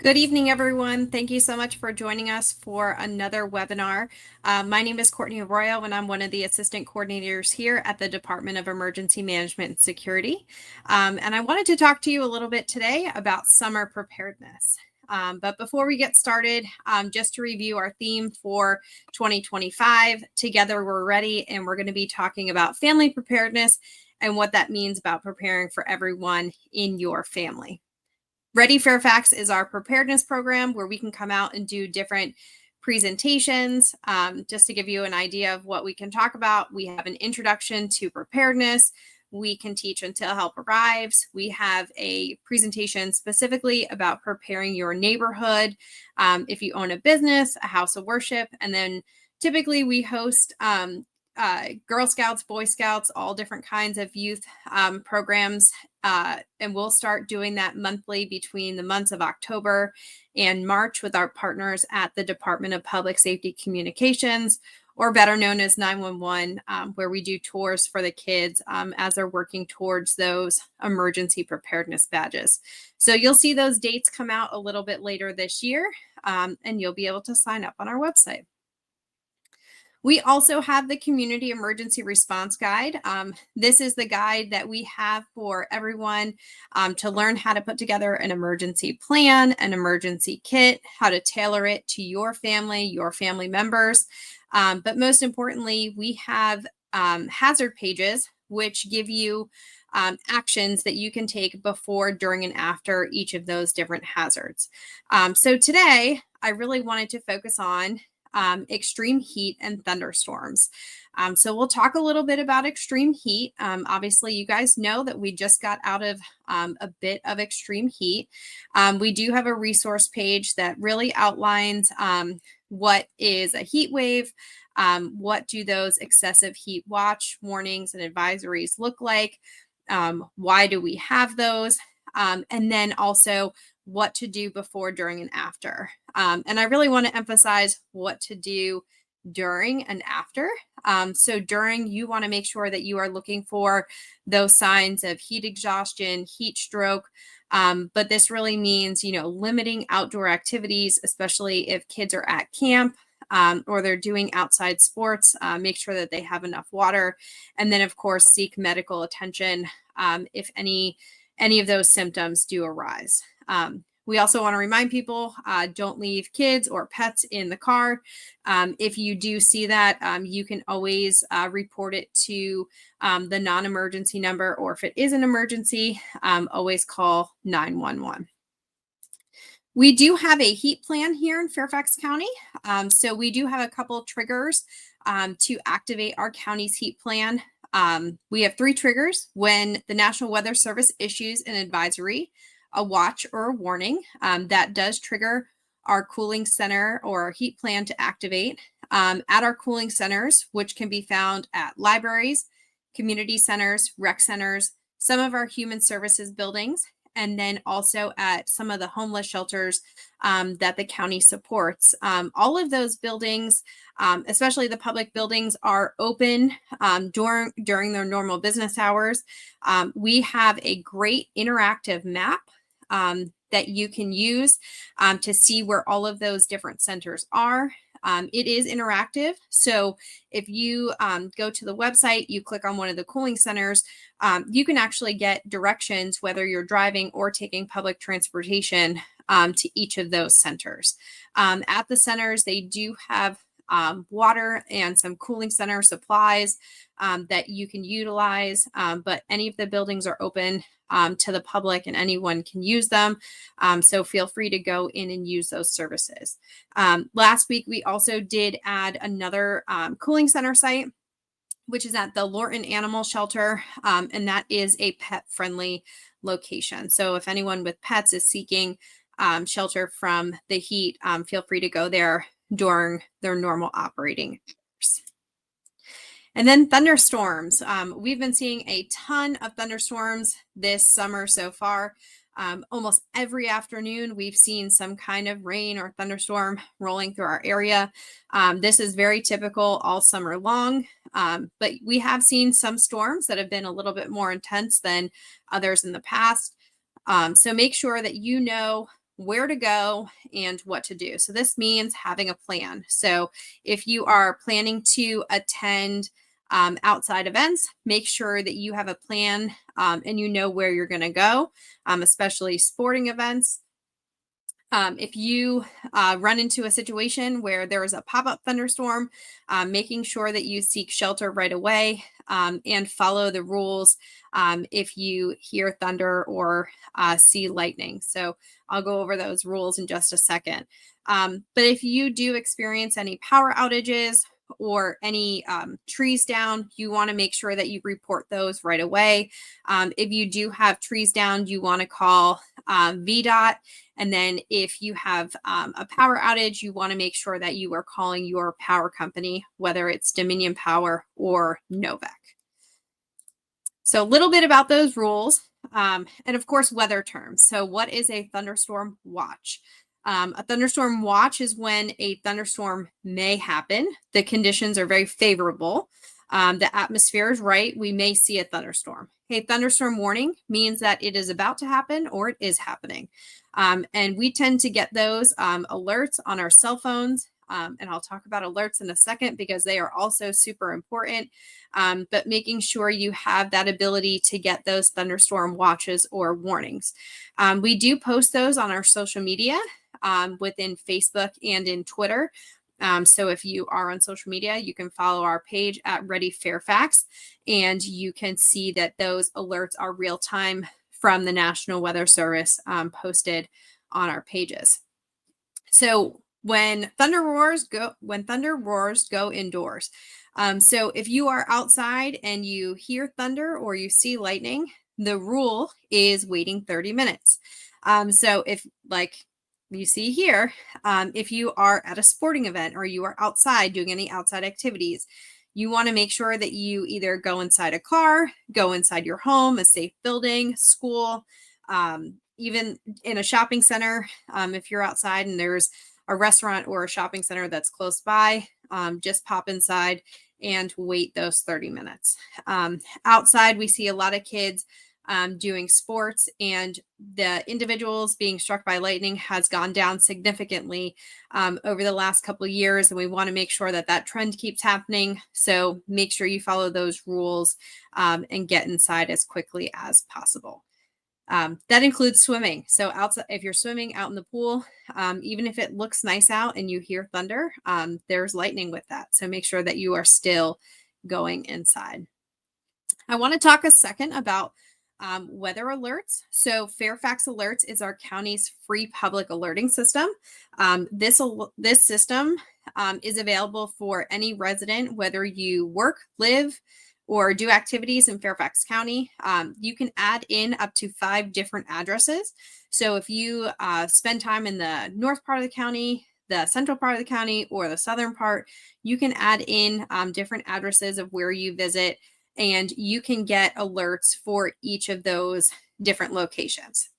Good evening, everyone. Thank you so much for joining us for another webinar. My name is Courtney Arroyo, and I'm one of the assistant coordinators here at the Department of Emergency Management and Security. And I wanted to talk to you a little bit today about summer preparedness. But before we get started, just to review our theme for 2025, Together We're Ready, and we're going to be talking about family preparedness and what that means about preparing for everyone in your family. Ready Fairfax is our preparedness program where we can come out and do different presentations. Just to give you an idea of what we can talk about, we have an introduction to preparedness. We can teach until help arrives. We have a presentation specifically about preparing your neighborhood. If you own a business, a house of worship, and then typically we host Girl Scouts, Boy Scouts, all different kinds of youth programs. And we'll start doing that monthly between the months of October and March with our partners at the Department of Public Safety Communications, or better known as 911, where we do tours for the kids as they're working towards those emergency preparedness badges. So you'll see those dates come out a little bit later this year, and you'll be able to sign up on our website. We also have the Community Emergency Response Guide. This is the guide that we have for everyone to learn how to put together an emergency plan, an emergency kit, how to tailor it to your family members. But most importantly, we have hazard pages, which give you actions that you can take before, during, and after each of those different hazards. So today, I really wanted to focus on extreme heat and thunderstorms. So we'll talk a little bit about extreme heat. Obviously, you guys know that we just got out of a bit of extreme heat. We do have a resource page that really outlines what is a heat wave, what do those excessive heat watch warnings and advisories look like, why do we have those, and then also what to do before, during, and after. And I really want to emphasize what to do during and after. So during, you want to make sure that you are looking for those signs of heat exhaustion, heat stroke. But this really means, limiting outdoor activities, especially if kids are at camp or they're doing outside sports. Make sure that they have enough water. And then, of course, seek medical attention if any of those symptoms do arise. We also want to remind people, don't leave kids or pets in the car. If you do see that, you can always report it to the non-emergency number, or if it is an emergency, always call 911. We do have a heat plan here in Fairfax County. So we do have a couple triggers to activate our county's heat plan. We have 3 triggers: when the National Weather Service issues an advisory, a watch, or a warning. That does trigger our cooling center or our heat plan to activate. At our cooling centers, which can be found at libraries, community centers, rec centers, some of our human services buildings, and then also at some of the homeless shelters that the county supports. All of those buildings, especially the public buildings, are open during their normal business hours. We have a great interactive map that you can use to see where all of those different centers are. It is interactive. So if you go to the website, you click on one of the cooling centers, you can actually get directions, whether you're driving or taking public transportation, to each of those centers. At the centers, they do have water and some cooling center supplies that you can utilize, but any of the buildings are open to the public and anyone can use them. So feel free to go in and use those services. Last week, we also did add another cooling center site, which is at the Lorton Animal Shelter, and that is a pet-friendly location. So if anyone with pets is seeking shelter from the heat, feel free to go there during their normal operating hours. And then thunderstorms. We've been seeing a ton of thunderstorms this summer so far. Almost every afternoon, we've seen some kind of rain or thunderstorm rolling through our area. This is very typical all summer long, but we have seen some storms that have been a little bit more intense than others in the past. So make sure that you know where to go and what to do. So this means having a plan. So if you are planning to attend outside events, make sure that you have a plan and you know where you're going to go, especially sporting events. If you run into a situation where there is a pop-up thunderstorm, making sure that you seek shelter right away and follow the rules if you hear thunder or see lightning. So I'll go over those rules in just a second. But if you do experience any power outages or any trees down, you want to make sure that you report those right away. If you do have trees down, you want to call VDOT. And then if you have a power outage, you want to make sure that you are calling your power company, whether it's Dominion Power or Novec. So a little bit about those rules and of course, weather terms. So what is a thunderstorm watch? A thunderstorm watch is when a thunderstorm may happen. The conditions are very favorable. The atmosphere is right. We may see a thunderstorm. A thunderstorm warning means that it is about to happen or it is happening. And we tend to get those alerts on our cell phones. And I'll talk about alerts in a second because they are also super important. But making sure you have that ability to get those thunderstorm watches or warnings. We do post those on our social media within Facebook and in Twitter. So if you are on social media, you can follow our page at Ready Fairfax, and you can see that those alerts are real time from the National Weather Service posted on our pages. So when thunder roars, go indoors. So if you are outside and you hear thunder or you see lightning, the rule is waiting 30 minutes. So if like you see here, if you are at a sporting event or you are outside doing any outside activities, you want to make sure that you either go inside a car, go inside your home, a safe building, school, even in a shopping center. If you're outside and there's a restaurant or a shopping center that's close by, just pop inside and wait those 30 minutes. Outside, we see a lot of kids doing sports, and the individuals being struck by lightning has gone down significantly over the last couple of years, and we want to make sure that that trend keeps happening. So make sure you follow those rules and get inside as quickly as possible. That includes swimming. So outside, if you're swimming out in the pool, even if it looks nice out and you hear thunder, there's lightning with that. So make sure that you are still going inside. I want to talk a second about weather alerts. So Fairfax Alerts is our county's free public alerting system. This system is available for any resident, whether you work, live, or do activities in Fairfax County. You can add in up to 5 different addresses. So if you spend time in the north part of the county, the central part of the county, or the southern part, you can add in different addresses of where you visit, and you can get alerts for each of those different locations.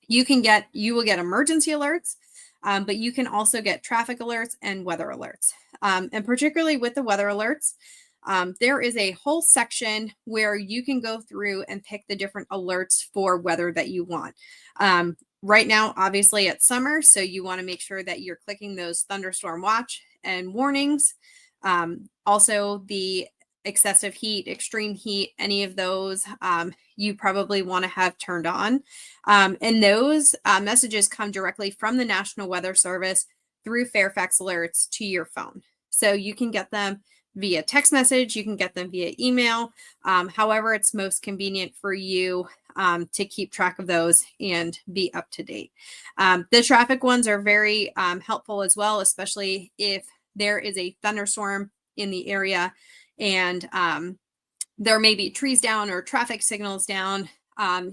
You will get emergency alerts, but you can also get traffic alerts and weather alerts. And particularly with the weather alerts, there is a whole section where you can go through and pick the different alerts for weather that you want. Right now, obviously it's summer, so you want to make sure that you're clicking those thunderstorm watch and warnings. Also the excessive heat, extreme heat, any of those you probably want to have turned on. And those messages come directly from the National Weather Service through Fairfax Alerts to your phone. So you can get them via text message, you can get them via email, however it's most convenient for you to keep track of those and be up to date. The traffic ones are very helpful as well, especially if there is a thunderstorm in the area and there may be trees down or traffic signals down.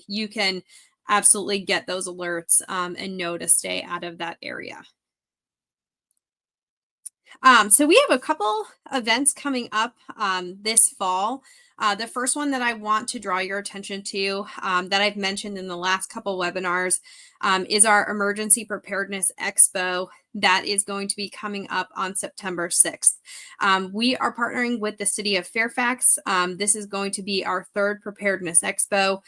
You can absolutely get those alerts and know to stay out of that area. So we have a couple events coming up this fall. The first one that I want to draw your attention to that I've mentioned in the last couple webinars is our Emergency Preparedness Expo that is going to be coming up on September 6th. We are partnering with the city of Fairfax. This is going to be our third Preparedness Expo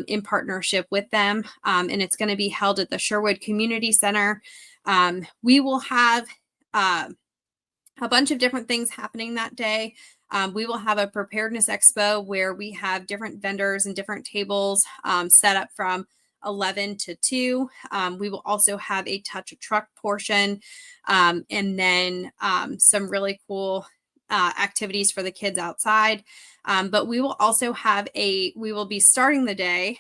in partnership with them, and it's going to be held at the Sherwood Community Center. We will have a bunch of different things happening that day. We will have a preparedness expo where we have different vendors and different tables set up from 11 to 2. We will also have a touch a truck portion and then some really cool activities for the kids outside. But we will also have we will be starting the day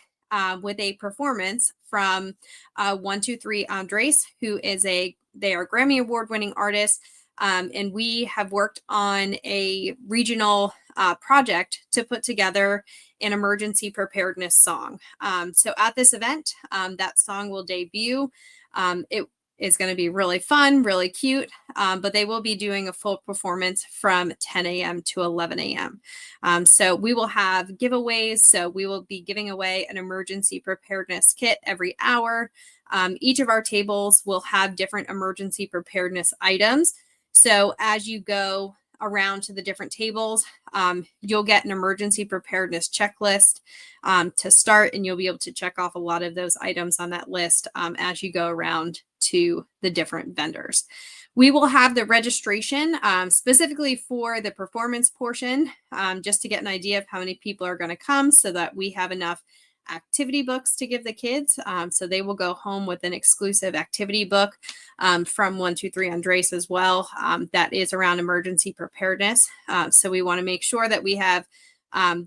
with a performance from 123 Andres, who is they are Grammy Award winning artists. And we have worked on a regional project to put together an emergency preparedness song. So at this event, that song will debut. It is going to be really fun, really cute, but they will be doing a full performance from 10 a.m. to 11 a.m. So we will have giveaways. So we will be giving away an emergency preparedness kit every hour. Each of our tables will have different emergency preparedness items. So as you go around to the different tables, you'll get an emergency preparedness checklist to start, and you'll be able to check off a lot of those items on that list as you go around to the different vendors. We will have the registration specifically for the performance portion, just to get an idea of how many people are going to come so that we have enough activity books to give the kids. So they will go home with an exclusive activity book from 123 Andres as well. That is around emergency preparedness. So we want to make sure that we have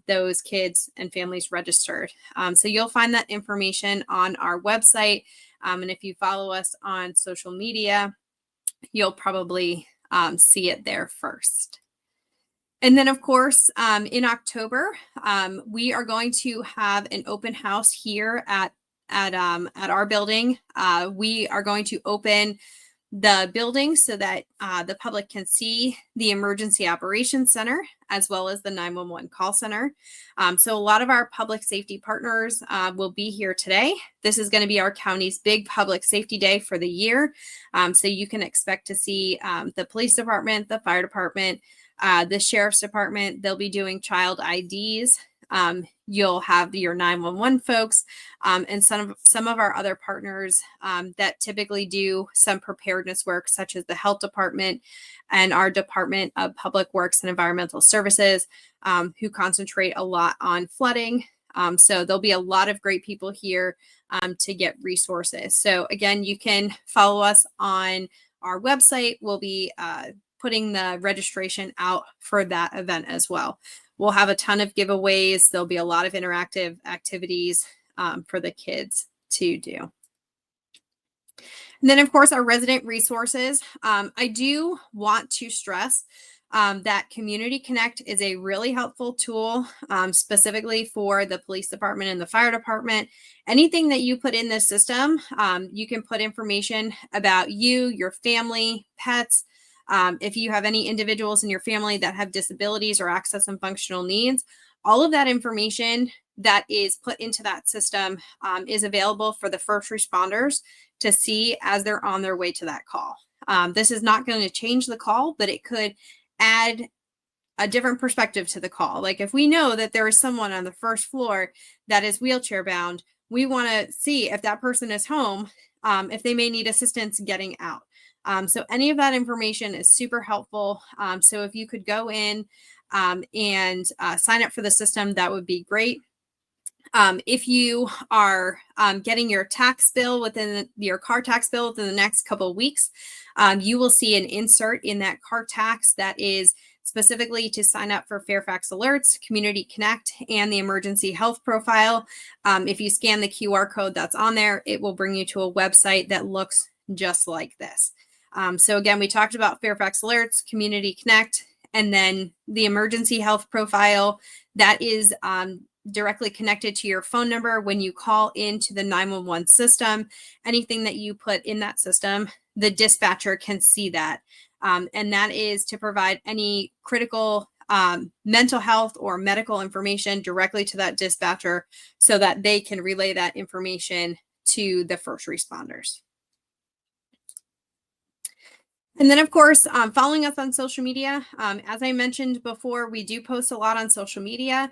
those kids and families registered. So you'll find that information on our website. And if you follow us on social media, you'll probably see it there first. And then, of course, in October, we are going to have an open house here at our building. We are going to open the building so that the public can see the Emergency Operations Center as well as the 911 call center. So a lot of our public safety partners will be here today. This is going to be our county's big public safety day for the year. So you can expect to see the police department, the fire department, the sheriff's department. They'll be doing child IDs. You'll have your 911 folks and some of our other partners that typically do some preparedness work, such as the health department and our Department of Public Works and Environmental Services, who concentrate a lot on flooding. So there'll be a lot of great people here to get resources. So again, you can follow us on our website. We'll be putting the registration out for that event as well. We'll have a ton of giveaways. There'll be a lot of interactive activities for the kids to do. And then, of course, our resident resources. I do want to stress that Community Connect is a really helpful tool, specifically for the police department and the fire department. Anything that you put in this system, you can put information about you, your family, pets. If you have any individuals in your family that have disabilities or access and functional needs, all of that information that is put into that system is available for the first responders to see as they're on their way to that call. This is not going to change the call, but it could add a different perspective to the call. Like if we know that there is someone on the first floor that is wheelchair bound, we want to see if that person is home, if they may need assistance getting out. So any of that information is super helpful. So if you could go in and sign up for the system, that would be great. If you are getting your tax bill your car tax bill within the next couple of weeks, you will see an insert in that car tax that is specifically to sign up for Fairfax Alerts, Community Connect, and the Emergency Health Profile. If you scan the QR code that's on there, it will bring you to a website that looks just like this. So again, we talked about Fairfax Alerts, Community Connect, and then the Emergency Health Profile that is directly connected to your phone number when you call into the 911 system. Anything that you put in that system the dispatcher can see that. And that is to provide any critical mental health or medical information directly to that dispatcher so that they can relay that information to the first responders. And then, of course, following us on social media. As I mentioned before, we do post a lot on social media.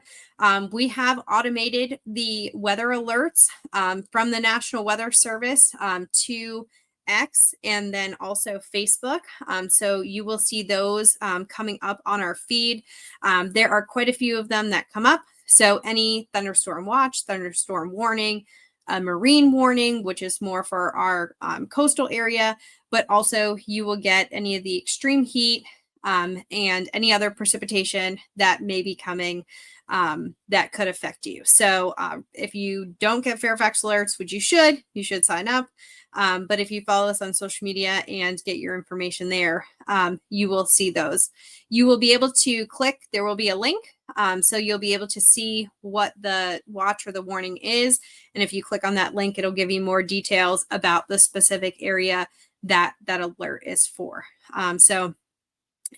We have automated the weather alerts from the National Weather Service to X and then also Facebook. So you will see those coming up on our feed. There are quite a few of them that come up. So any thunderstorm watch, thunderstorm warning, a marine warning, which is more for our coastal area, but also you will get any of the extreme heat and any other precipitation that may be coming that could affect you. So if you don't get Fairfax alerts, which you should sign up. But if you follow us on social media and get your information there, you will see those. You will be able to click, there will be a link. So you'll be able to see what the watch or the warning is. And if you click on that link, it'll give you more details about the specific area that alert is for. So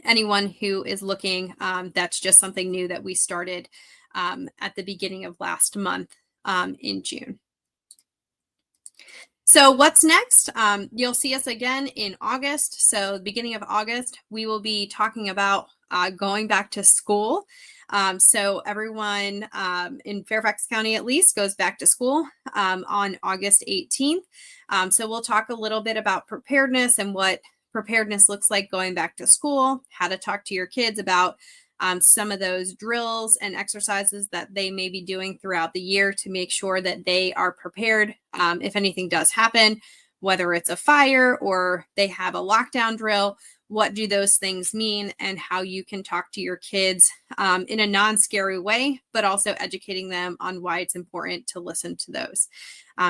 anyone who is looking, that's just something new that we started at the beginning of last month in June. So what's next? You'll see us again in August. So beginning of August, we will be talking about going back to school. So everyone in Fairfax County at least goes back to school on August 18th. So we'll talk a little bit about preparedness and what preparedness looks like going back to school, how to talk to your kids about some of those drills and exercises that they may be doing throughout the year to make sure that they are prepared if anything does happen, whether it's a fire or they have a lockdown drill. What do those things mean and how you can talk to your kids in a non-scary way, but also educating them on why it's important to listen to those.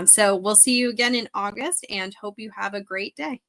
So we'll see you again in August and hope you have a great day.